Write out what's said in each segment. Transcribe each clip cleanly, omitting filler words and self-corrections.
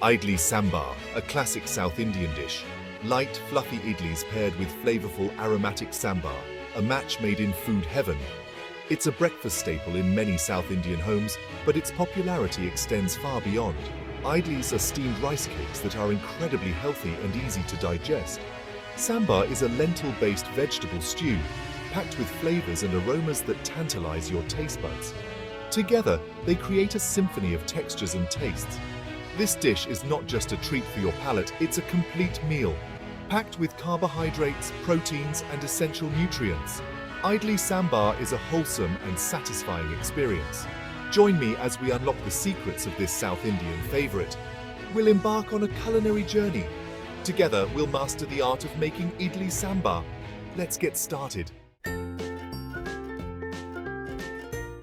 Idli Sambar, a classic South Indian dish. Light, fluffy idlis paired with flavorful aromatic sambar, a match made in food heaven. It's a breakfast staple in many South Indian homes, but its popularity extends far beyond. Idlis are steamed rice cakes that are incredibly healthy and easy to digest. Sambar is a lentil-based vegetable stew, packed with flavors and aromas that tantalize your taste buds. Together, they create a symphony of textures and tastes. This dish is not just a treat for your palate, it's a complete meal, packed with carbohydrates, proteins, and essential nutrients. Idli Sambar is a wholesome and satisfying experience. Join me as we unlock the secrets of this South Indian favorite. We'll embark on a culinary journey. Together, we'll master the art of making Idli Sambar. Let's get started.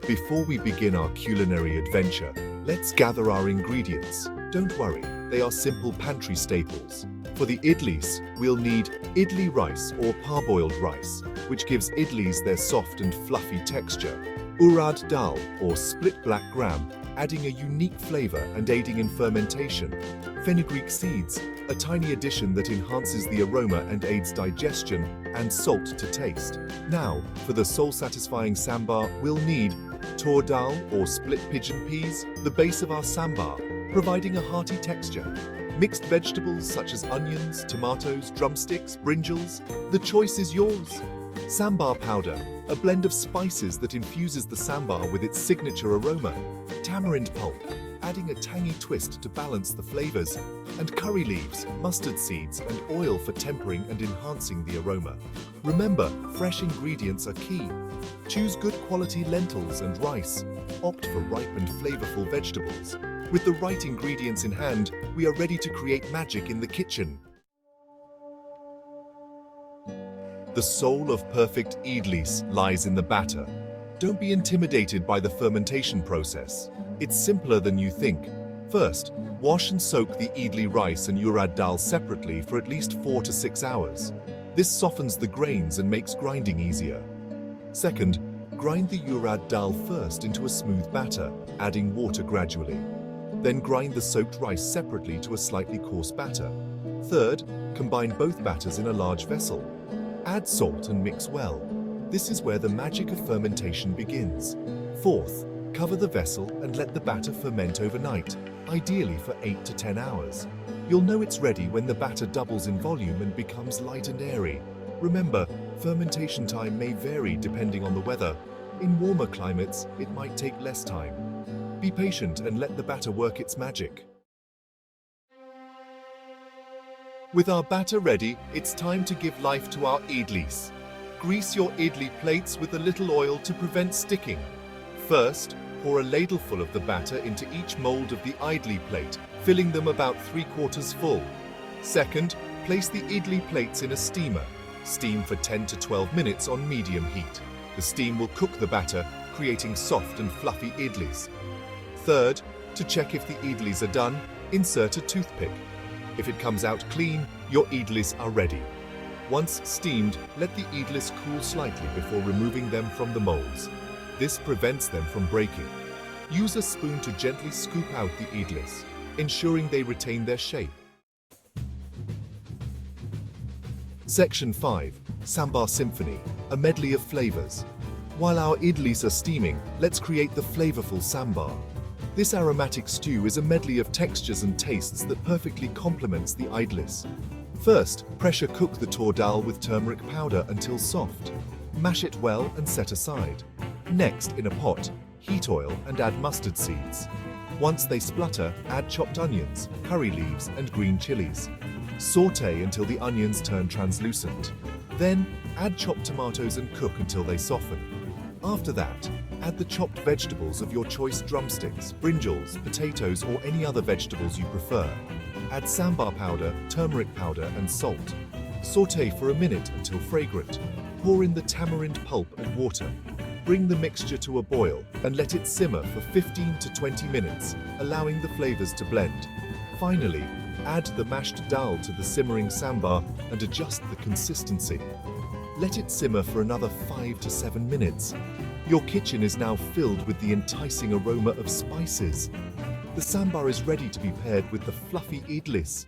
Before we begin our culinary adventure, let's gather our ingredients. Don't worry, they are simple pantry staples. For the idlis, we'll need idli rice or parboiled rice, which gives idlis their soft and fluffy texture. Urad dal or split black gram, adding a unique flavor and aiding in fermentation. Fenugreek seeds, a tiny addition that enhances the aroma and aids digestion, and salt to taste. Now, for the soul-satisfying sambar, we'll need tur dal or split pigeon peas, the base of our sambar, providing a hearty texture. Mixed vegetables such as onions, tomatoes, drumsticks, brinjals, the choice is yours. Sambar powder, a blend of spices that infuses the sambar with its signature aroma. Tamarind pulp, adding a tangy twist to balance the flavors. And curry leaves, mustard seeds, and oil for tempering and enhancing the aroma. Remember, fresh ingredients are key. Choose good quality lentils and rice. Opt for ripe and flavorful vegetables. With the right ingredients in hand, we are ready to create magic in the kitchen. The soul of perfect idlis lies in the batter. Don't be intimidated by the fermentation process. It's simpler than you think. First, wash and soak the idli rice and urad dal separately for at least 4 to 6 hours. This softens the grains and makes grinding easier. Second, grind the urad dal first into a smooth batter, adding water gradually. Then grind the soaked rice separately to a slightly coarse batter. Third, combine both batters in a large vessel. Add salt and mix well. This is where the magic of fermentation begins. Fourth, cover the vessel and let the batter ferment overnight, ideally for 8 to 10 hours. You'll know it's ready when the batter doubles in volume and becomes light and airy. Remember, fermentation time may vary depending on the weather. In warmer climates, it might take less time. Be patient and let the batter work its magic. With our batter ready, it's time to give life to our idlis. Grease your idli plates with a little oil to prevent sticking. First, pour a ladleful of the batter into each mold of the idli plate, filling them about 3/4 full. Second, place the idli plates in a steamer. Steam for 10 to 12 minutes on medium heat. The steam will cook the batter, creating soft and fluffy idlis. Third, to check if the idlis are done, insert a toothpick. If it comes out clean, your idlis are ready. Once steamed, let the idlis cool slightly before removing them from the molds. This prevents them from breaking. Use a spoon to gently scoop out the idlis, ensuring they retain their shape. Section 5. Sambar Symphony, a medley of flavors. While our idlis are steaming, let's create the flavorful sambar. This aromatic stew is a medley of textures and tastes that perfectly complements the idlis. First, pressure cook the tur dal with turmeric powder until soft. Mash it well and set aside. Next, in a pot, heat oil and add mustard seeds. Once they splutter, add chopped onions, curry leaves, and green chilies. Sauté until the onions turn translucent. Then, add chopped tomatoes and cook until they soften. After that, add the chopped vegetables of your choice: drumsticks, brinjals, potatoes, or any other vegetables you prefer. Add sambar powder, turmeric powder, and salt. Sauté for a minute until fragrant. Pour in the tamarind pulp and water. Bring the mixture to a boil and let it simmer for 15 to 20 minutes, allowing the flavors to blend. Finally, add the mashed dal to the simmering sambar and adjust the consistency. Let it simmer for another 5 to 7 minutes. Your kitchen is now filled with the enticing aroma of spices. The sambar is ready to be paired with the fluffy idlis.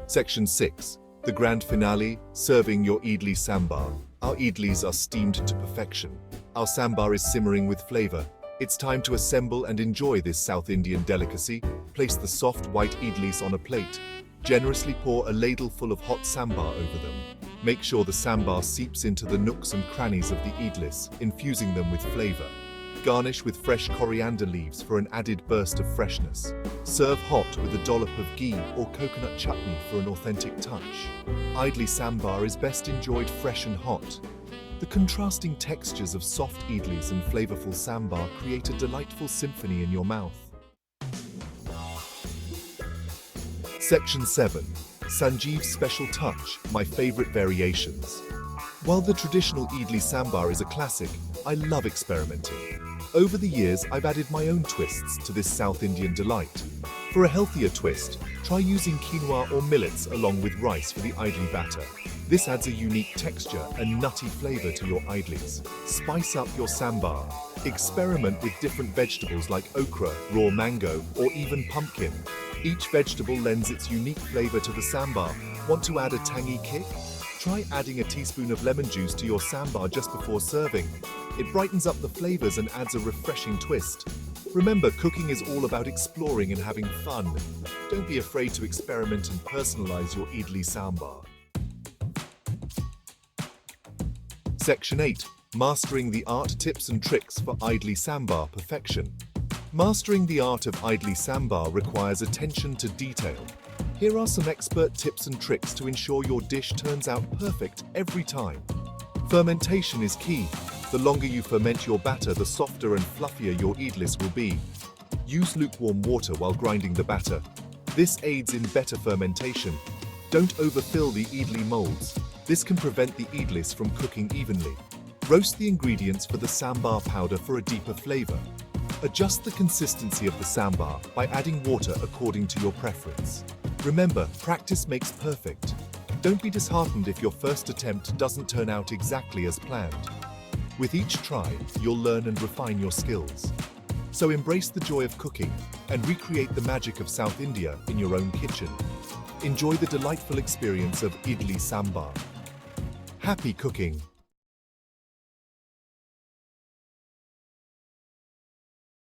Section 6. The grand finale, serving your idli sambar. Our idlis are steamed to perfection. Our sambar is simmering with flavor. It's time to assemble and enjoy this South Indian delicacy. Place the soft white idlis on a plate. Generously pour a ladle full of hot sambar over them. Make sure the sambar seeps into the nooks and crannies of the idlis, infusing them with flavor. Garnish with fresh coriander leaves for an added burst of freshness. Serve hot with a dollop of ghee or coconut chutney for an authentic touch. Idli sambar is best enjoyed fresh and hot. The contrasting textures of soft idlis and flavorful sambar create a delightful symphony in your mouth. Section 7. Sanjeev's Special Touch, my favorite variations. While the traditional idli sambar is a classic, I love experimenting. Over the years, I've added my own twists to this South Indian delight. For a healthier twist, try using quinoa or millets along with rice for the idli batter. This adds a unique texture and nutty flavor to your idlis. Spice up your sambar. Experiment with different vegetables like okra, raw mango, or even pumpkin. Each vegetable lends its unique flavor to the sambar. Want to add a tangy kick? Try adding a teaspoon of lemon juice to your sambar just before serving. It brightens up the flavors and adds a refreshing twist. Remember, cooking is all about exploring and having fun. Don't be afraid to experiment and personalize your idli sambar. Section 8. Mastering the art, tips and tricks for idli sambar perfection. Mastering the art of idli sambar requires attention to detail. Here are some expert tips and tricks to ensure your dish turns out perfect every time. Fermentation is key. The longer you ferment your batter, the softer and fluffier your idlis will be. Use lukewarm water while grinding the batter. This aids in better fermentation. Don't overfill the idli molds. This can prevent the idlis from cooking evenly. Roast the ingredients for the sambar powder for a deeper flavor. Adjust the consistency of the sambar by adding water according to your preference. Remember, practice makes perfect. Don't be disheartened if your first attempt doesn't turn out exactly as planned. With each try, you'll learn and refine your skills. So embrace the joy of cooking and recreate the magic of South India in your own kitchen. Enjoy the delightful experience of idli sambar. Happy cooking!